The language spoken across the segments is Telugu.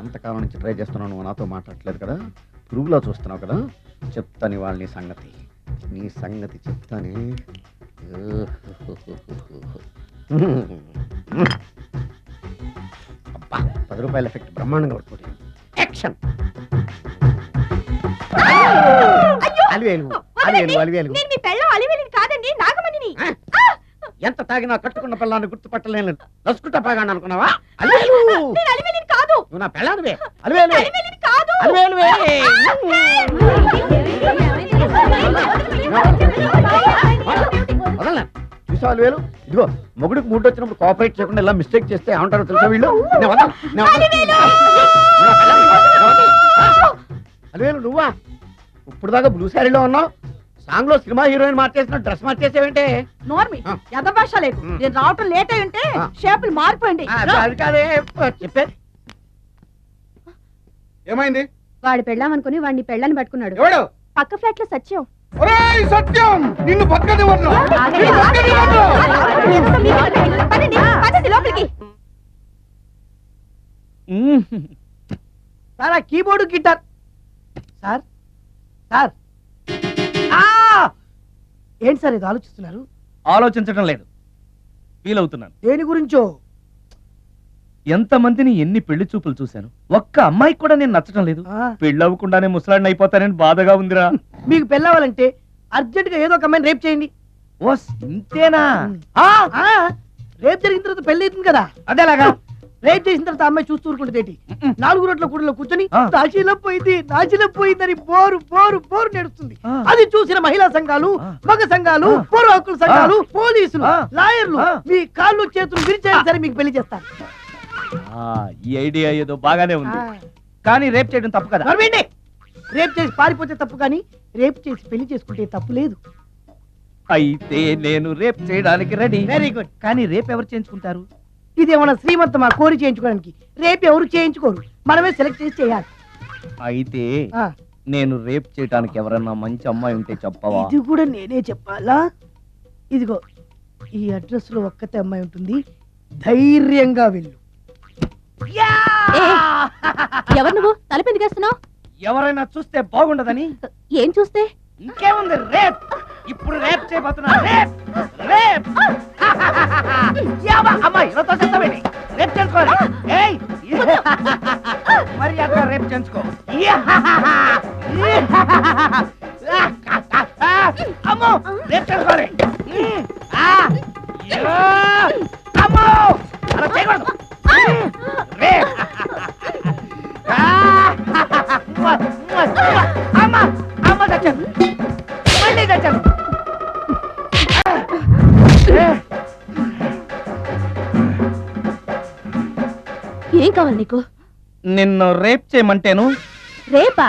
ఎంతకాలం నుంచి ట్రై చేస్తున్నావు, నువ్వు నాతో మాట్లాడట్లేదు కదా, పురుగులో చూస్తున్నావు కదా, చెప్తాను ఇవాళ నీ సంగతి చెప్తానే. అబ్బా, 10 రూపాయల ఎఫెక్ట్ బ్రహ్మాండంగా పడుతుంది. యాక్షన్. ఎంత తాగినా కట్టుకున్న పిల్లాన్ని గుర్తుపట్టలేను నసుకుంటా పాగాను అనుకున్నావా? నువ్వు నా పిల్లానివే. చూసా అలివేలు, ఇదిగో మొగుడికి మూడు వచ్చినప్పుడు కోఆపరేట్ చేయకుండా ఇలా మిస్టేక్ చేస్తే ఏమంటారో తెలుసా వీళ్ళు? అలివేలు నువ్వా? ఇప్పుడు దాకా బ్లూ శారీలో ఉన్నావు, సాంగ్ లో సినిమా హీరోయిన్ మార్చేసిన డ్రెస్ మార్చేసేవంటే? నోర్మి భాష లేదు, నేను రావటం లేట్ అయి ఉంటే షేపులు మారిపోయింది. అది కాదే చెప్పేది. ఏమైంది? వాడి పెళ్ళామనుకుని వాడిని పెళ్ళని పట్టుకున్నాడు. ఎవడు? పక్క ఫ్లాట్ లో సత్యం. సత్యం నిన్ను పక్కది లోపలికి. Sir keyboard guitar. Sir sir ఏంటి సార్ ఇది ఆలోచిస్తున్నారు? ఆలోచించడం లేదు, ఫీల్ అవుతున్నాను. దేని గురించో? ఎంతమందిని ఎన్ని పెళ్లి చూపులు చూశాను, ఒక్క అమ్మాయికి కూడా నేను నచ్చడం లేదు. పెళ్లి అవ్వకుండానే ముసలాడిని అయిపోతానని బాధగా ఉందిరా. మీకు పెళ్ళవాలంటే అర్జెంట్ గా ఏదో ఒక అమ్మాయిని రేప్ చేయండి. ఓ ఇంతేనా? రేప్ జరిగిన తర్వాత పెళ్లి అవుతుంది కదా, అదేలాగా. రేప్ చేసిన తర్వాత అమ్మాయి చూస్తూ ఊరుకుంటుంది. 4 రోడ్ల కూడలో కూర్చొని నాశీలపోయిందని బోరు బోరు బోరు నడుస్తుంది. అది చూసిన మహిళా సంఘాలు, మగ సంఘాలు, పౌర హక్కుల సంఘాలు, పోలీసులు, లాయర్లు మీ కాళ్ళు చేతులు విరిచేయాలి సరే మీకు పెళ్లి చేస్తారు. ఈ ఐడియా ఏదో బాగానే ఉంది, కానీ రేప్ చేయడం తప్పు కదా. రేప్ చేసి పారిపోతే తప్పు, కానీ రేప్ చేసి పెళ్లి చేసుకుంటే తప్పు లేదు. అయితే నేను రేప్ చేయడానికి రెడీ. Very good. కానీ రేప్ ఎవరు చేయించుకుంటారు? ఇదేమన్నా శ్రీమంతమా కోరి చేయించుకోవడానికి? రేపు ఎవరు చేయించుకోరు, మనమే సెలెక్ట్ చేసి చేయాలి. అయితే నేను రేప్ చేయడానికి ఎవరన్నా మంచి అమ్మాయి ఉంటే చెప్పవా? ఇది కూడా నేనే చెప్పాలా? ఇదిగో ఈ అడ్రస్ లో ఒక్కతే అమ్మాయి ఉంటుంది, ధైర్యంగా వెళ్ళు. ఎవరు నువ్వు? తలపెందుకేస్తున్నావు? ఎవరైనా చూస్తే బాగుండదని. ఏం చూస్తే? ఇంకేముంది, రేప్. ఇప్పుడు రేప్ చేయబోతున్నా. రేప్ రేప్ అమ్మాయి రేప్ చేసుకోవాలి. మరి అక్కడ రేప్ చేసుకో. అమ్మో రేప్ చేసుకోవాలి. అమ్మో అలా చేయకూడదు. రేప్ అమ్మ అమ్మ చచ్చాను, మళ్ళీ చచ్చాను. ఏం కావాలి నీకు? నిన్ను రేప్ చేయమంటేను. రేపా?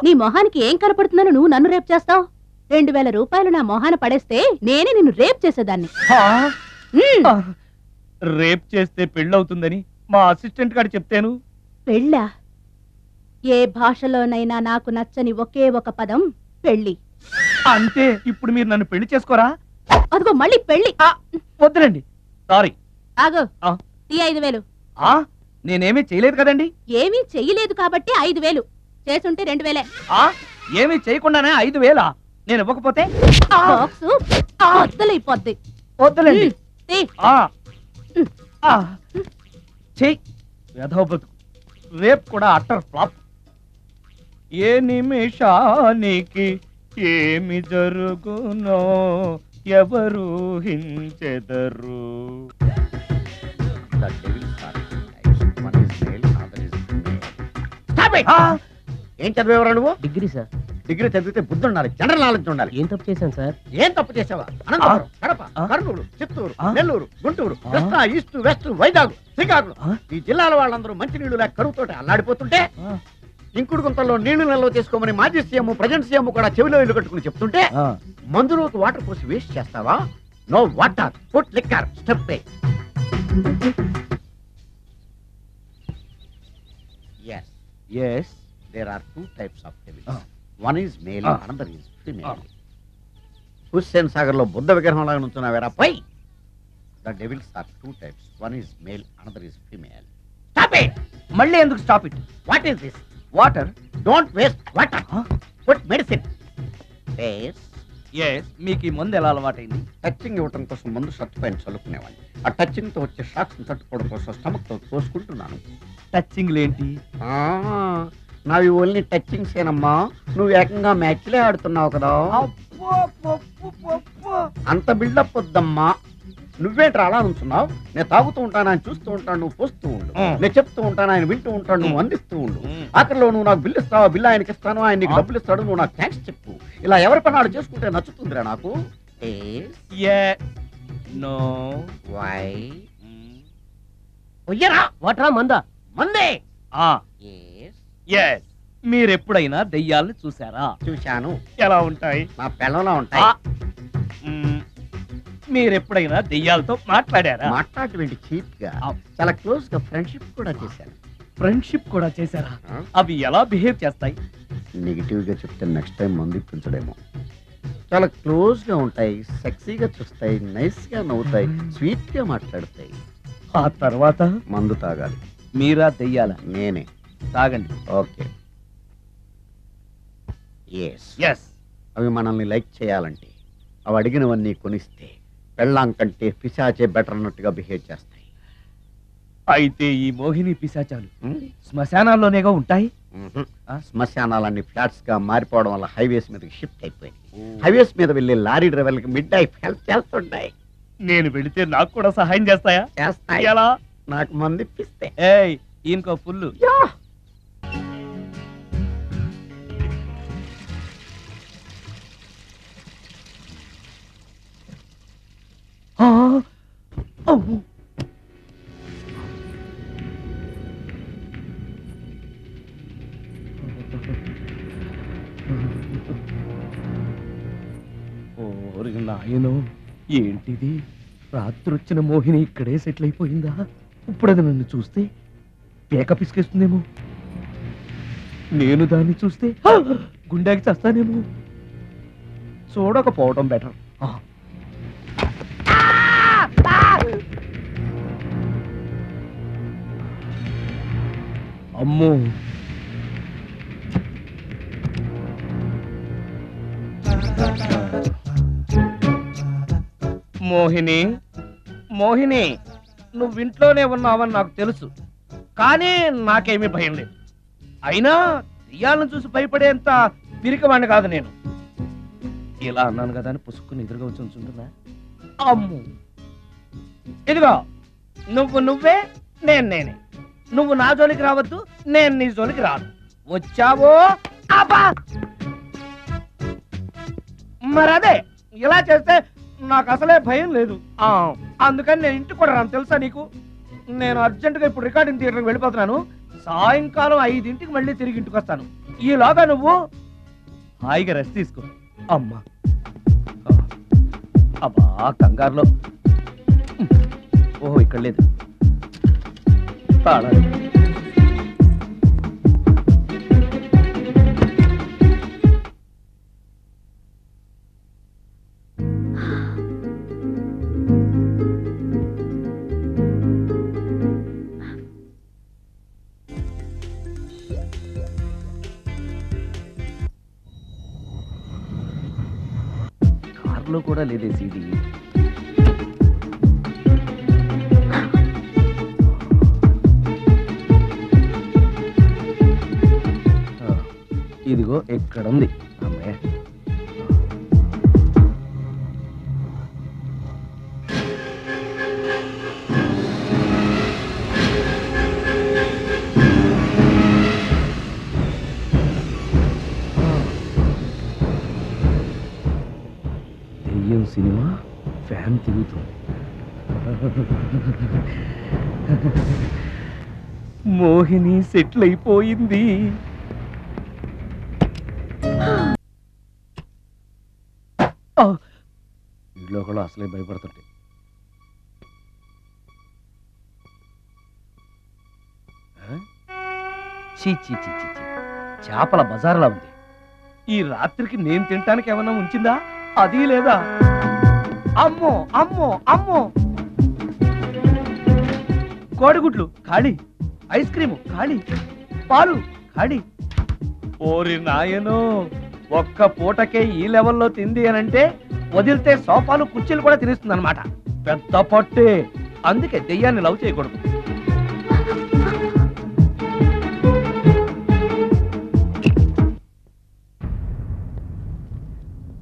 నీ మొహానికి ఏం కనపడుతుందని నువ్వు నన్ను రేప్ చేస్తావు? 2000 రూపాయలు నా మొహాన పడేస్తే నేనే నిన్ను రేప్ చేసేదాన్ని. రేప్ చేస్తే పెళ్ళవుతుందని మా అసిస్టెంట్ గారు చెప్తాను. పెళ్ళా? ఏ భాషలోనైనా నాకు నచ్చని ఒకే ఒక పదం పెళ్లి. అంటే ఇప్పుడు మీరు నన్ను పెళ్లి చేసుకోరా? అదిగో మళ్ళీ పెళ్లి. వద్దులండి, సారీ. ఆగో, ఈ 5000. నేనేమీ చేయలేదు కదండి. ఏమీ చెయ్యలేదు కాబట్టి 5000. చేసుంటే 2000. ఏమీ చేయకుండానే 5000? నేను ఇవ్వకపోతే వద్దులైపోద్ది. వద్దులండి. రేప్ కూడా అట్టర్ ఫ్లాప్. ఏ నిమిషానికి ఏమి జరుగునో ఎవరు హించెదరు. ఏం చదివేవరా నువ్వు? Degree sir. డిగ్రీ చదివితే బుద్ధి ఉండాలి, జనరల్ నాలెడ్జ్ ఉండాలి. ఏం తప్పు చేశాను సార్? ఏం తప్పు చేసావా? అనంతపురం, కడప, కర్నూలు, చిత్తూరు, నెల్లూరు, గుంటూరు, కృష్ణా, ఈస్ట్, వెస్ట్, వైజాగ్, శ్రీకాకుళం ఈ జిల్లాల వాళ్ళందరూ మంచినీళ్లు లేక కరువుతోటి అల్లాడిపోతుంటే, ఇంకుడు గుంతల్లో నీళ్లు నిల్వ చేసుకోమని మాజీ సీఎం, ప్రజెంట్ సీఎం కూడా చెవిలో ఇల్లు కట్టుకుని చెప్తుంటే మందులోకి వాటర్ పోసి వేస్ట్ చేస్తావా? No water, put liquor, step A. Yes, there are 2 types of devils. One is male, another is female. Hussain Sagar లో బుద్ధ విగ్రహం లాగా నుంచున్నావేరా పై. The devils are two types. One is male, another is female. Stop it! మళ్ళీ ఎందుకు stop it? What is this? Water. Don't waste water. Put medicine. Yes. మీకు ఈ మందు ఎలా అలవాటైంది? టచింగ్ ఇవ్వటం కోసం ముందు షర్ట్ పైన చల్లుకునేవాడిని. ఆ టచింగ్ తో వచ్చే షాక్స్ తట్టుకోవడం కోసం స్టమక్ తో తోసుకుంటున్నాను. టచింగ్ ఏంటి? నావి ఓన్లీ టచింగ్స్ ఏనమ్మా. నువ్వు ఏకంగా మ్యాచ్లే ఆడుతున్నావు కదా. అంత బిల్డప్ వద్దమ్మా. నువ్వేంట్రా అలా ఉంటున్నావు? నేను తాగుతూ ఉంటాను, ఆయన చూస్తూ ఉంటాను, నువ్వు పోస్తూ ఉండు. నేను చెప్తూ ఉంటాను, ఆయన వింటూ ఉంటాడు, నువ్వు అందిస్తూ ఉండు. ఆఖరిలో నువ్వు నాకు బిల్లు ఇస్తావా, బిల్లు ఆయనకి ఇస్తాను, ఆయన నీకు డబ్బులు ఇస్తాడు, నువ్వు నాకు థ్యాంక్స్ చెప్పు. ఇలా ఎవరి పని ఆడు చేసుకుంటే నచ్చుతుందిరా నాకు. నో. వై వాటరా మందా? మందే. మీరెప్పుడైనా దెయ్యాలను చూసారా? చూశాను. ఎలా ఉంటాయి? నా పిల్లలా ఉంటాయి. మీరెప్పుడైనా దెయ్యాలతో మాట్లాడారా? మాట్లాడేటువంటి చీప్ గా చాలా క్లోజ్ గా ఫ్రెండ్షిప్ కూడా చేశాను. ఫ్రెండ్షిప్ కూడా చేశారా? అవి ఎలా బిహేవ్ చేస్తాయి? నెగిటివ్ గా చెప్తే నెక్స్ట్ టైం మందు ఇప్పించడేమో. చాలా క్లోజ్ గా ఉంటాయి, సెక్సీగా చూస్తాయి, నైస్ గా నవ్వుతాయి, స్వీట్ గా మాట్లాడతాయి. ఆ తర్వాత మందు తాగాలి. మీరా దెయ్యాల? నేనే. తాగండి. ఓకే. ఎస్. అవి మనల్ని లైక్ చేయాలంటే అవి అడిగినవన్నీ కొనిస్తే పెళ్ళాం కంటే పిశాచే బెటర్ అన్నట్టుగా బిహేవ్ చేస్తాయి. అయితే ఈ మోహిని పిశాచాలు శ్మశానాల్లోనేగా ఉంటాయి? శ్మశానాలన్నీ ఫ్లాట్స్ గా మారిపోవడం వల్ల హైవేస్ మీదకి షిఫ్ట్ అయిపోయింది. హైవేస్ మీద వెళ్ళే లారీ డ్రైవర్లకి మిడ్ నైట్ హెల్ప్ చేస్తుంటాయి. నేను వెళితే నాకు కూడా సహాయం చేస్తాయా? చేస్తాయి. ఎలా? నాకు మంది ఇప్పిస్తే. ఈయనకో ఫుల్. నాయనో, ఏంటిది? రాత్రి వచ్చిన మోహిని ఇక్కడే సెటిల్ అయిపోయిందా? ఇప్పుడు అది నన్ను చూస్తే పేక పిసికేస్తుందేమో. నేను దాన్ని చూస్తే గుండెకి చేస్తానేమో. చూడకపోవడం బెటర్. అమ్మో, మోహిని, మోహిని, నువ్వు ఇంట్లోనే ఉన్నావని నాకు తెలుసు, కానీ నాకేమీ భయం లేదు. అయినా దెయ్యాలను చూసి భయపడేంత పిరికివాణ్ణి కాదు నేను. ఇలా అన్నాను కదా అని పుసుక్కుని ఎదురుగా వచ్చి ఉంచుంటున్నా. అమ్ము, ఇదిగో నువ్వు నువ్వే, నేను నేనే. నువ్వు నా జోలికి రావద్దు, నేను నీ జోలికి రాను. వచ్చావో మరదే. ఇలా చేస్తే నాకు అసలే భయం లేదు. అందుకని నేను ఇంటికి కూడా రాను, తెలుసా నీకు? నేను అర్జెంటుగా ఇప్పుడు రికార్డింగ్ థియేటర్కి వెళ్ళిపోతున్నాను. సాయంకాలం 5ంటికి మళ్ళీ తిరిగి ఇంటికి వస్తాను. ఈలోగా నువ్వు హాయిగా రెస్ట్ తీసుకో. అమ్మా, అబ్బా, కంగారులో. ఓహో, ఇక్కడ లేదు తాళాలు. కార్లో కూడా లేదే సీడీ. ఇదిగో ఎక్కడుంది. అమ్మాయి, దెయ్యం సినిమా ఫ్యాన్ తిరుగుతుంది. మోహిని సెటిల్ అయిపోయింది. ఇంట్లో కూడా అసలే భయపడుతుంటే. చీ చీ చీ చీ, చేపల బజార్లా ఉంది. ఈ రాత్రికి నేను తినటానికి ఏమన్నా ఉంచిందా? అది లేదా? అమ్మో అమ్మో అమ్మో, కోడిగుడ్లు ఖాళీ, ఐస్ క్రీము ఖాళీ, పాలు ఖాళీ. ఓరి నాయనో, ఒక్క పూటకే ఈ లెవెల్లో తింది అనంటే వదిలితే సోఫాలు కుర్చీలు కూడా తినేస్తుంది అనమాట. పెద్ద పట్టే. అందుకే దెయ్యాన్ని లవ్ చేయకూడదు.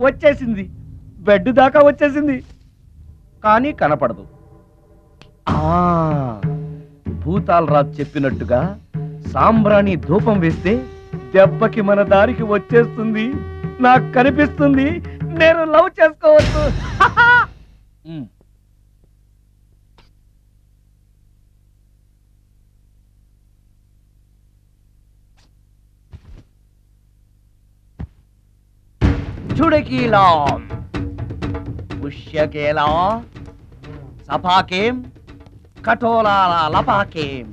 వచ్చేసింది, బెడ్ దాకా వచ్చేసింది, కానీ కనపడదు. భూతాలరాజు చెప్పినట్టుగా సాంబ్రాణి ధూపం వేస్తే దెబ్బకి మన దారికి వచ్చేస్తుంది. నాకు కనిపిస్తుంది, నేను లవ్ చేసుకోవచ్చు. చుడకీలా పుష్యకేలా సపాకేం కఠోలాల లపాకేం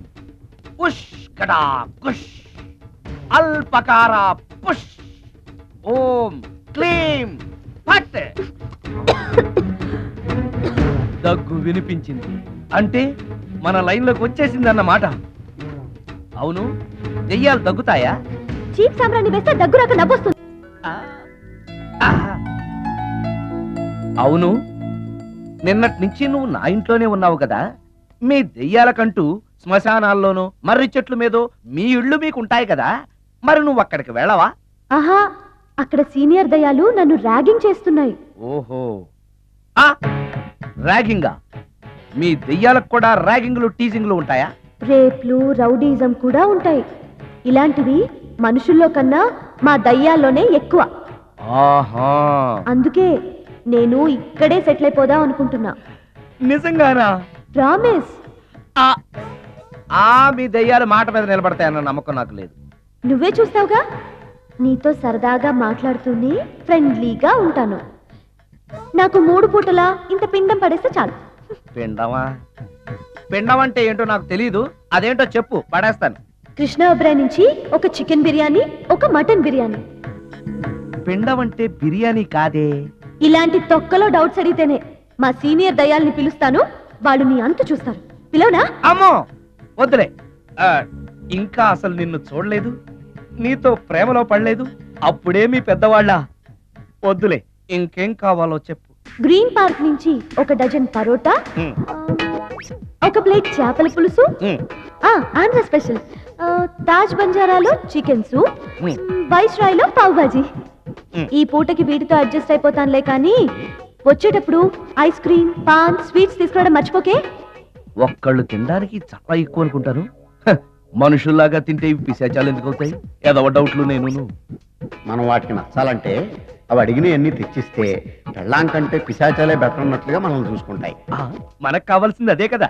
పుష్కటా కుష్ అల్పకార పుష్ ఓం క్లీం ఫట్. దగ్గు వినిపించింది అంటే మన లైన్లోకి వచ్చేసింది అన్నమాట. అవును, దెయ్యాలు దగ్గుతాయా? చీప్ సాంబ్రాన్ని వేస్తే దగ్గు రాక నవ్వొస్తుంది. అవును, నిన్నటి నుంచి నువ్వు నా ఇంట్లోనే ఉన్నావు కదా. మీ దెయ్యాలకంటూ శ్మశానాల్లోనూ మర్రి చెట్ల మీదో మీ ఇళ్ళు మీకుంటాయి కదా, మరి నువ్వు అక్కడికి వెళ్ళవా? ఆహా, అక్కడ సీనియర్ దయాలు నన్ను ర్యాగింగ్ చేస్తున్నాయి. ఓహో, ర్యాగింగా? మీ దెయ్యాలకు కూడా ర్యాగింగ్లు టీజింగ్లు ఉంటాయా? రేప్లు, రౌడీజం కూడా ఉంటాయి. ఇలాంటివి మనుషుల్లో కన్నా మా దయ్యాల్లోనే ఎక్కువ. ఆహా, అందుకే నేను ఇక్కడే సెటిల్ అయిపోదాం అనుకుంటున్నా. నిజంగానా? ప్రామిస్. మీ దెయ్యాలు మాట మీద నిలబడతాయన్న నమ్మకం నాకు లేదు. నువ్వే చూస్తావుగా, నీతో సరదాగా మాట్లాడుతూనే ఫ్రెండ్లీగా ఉంటాను. నాకు 3 పూటలా ఇంత పిండం పడేస్తే చాలు. పిండమా? పిండం అంటే ఏంటో నాకు తెలీదు, అదేంటో చెప్పు, పడేస్తాను. కృష్ణ ఒబ్రాయ్ నుంచి ఒక చికెన్ బిర్యానీ, ఒక మటన్ బిర్యానీ. పిండం అంటే బిర్యానీ కాదే. ఇలాంటి తొక్కలో డౌట్స్ అడిగితేనే మా సీనియర్ దయాల్ని పిలుస్తాను, వాళ్ళు నీ అంతు చూస్తారు. పిలవనా? అమ్మో వద్దులే. ఇంకా అసలు నిన్ను చూడలేదు, నీతో ప్రేమలో పడలేదు, అప్పుడే మీ పెద్దవాళ్ళ. వద్దులే, ఇంకేం కావాలో చెప్పు. గ్రీన్ పార్క్ నుంచి ఒక డజన్ పరోటా, ఒక ప్లేట్ చేపల పులుసు, ఆంధ్ర స్పెషల్ తాజ్ బంజారాలో చికెన్ సూప్, వైస్ రాయ్లో పావ్ భాజీ. ఈ పూటకి వీటితో అడ్జస్ట్ అయిపోతానులే, కానీ వచ్చేటప్పుడు ఐస్ క్రీమ్, పాన్, స్వీట్స్ తీసుకురావడం మర్చిపోకే. ఒక్కళ్ళు తినడానికి చాలా ఎక్కువ అనుకుంటాను. మనుషుల్లాగా తింటే ఇవి పిశాచాలు ఎందుకు అవుతాయి? ఏదో డౌట్లు నేను. మనం వాటికి నచ్చాలంటే అవి అడిగినవన్నీ తెచ్చిస్తే పెళ్ళాం కంటే పిశాచాలే బెటర్ ఉన్నట్లుగా మనం చూసుకుంటాయి. మనకు కావాల్సింది అదే కదా.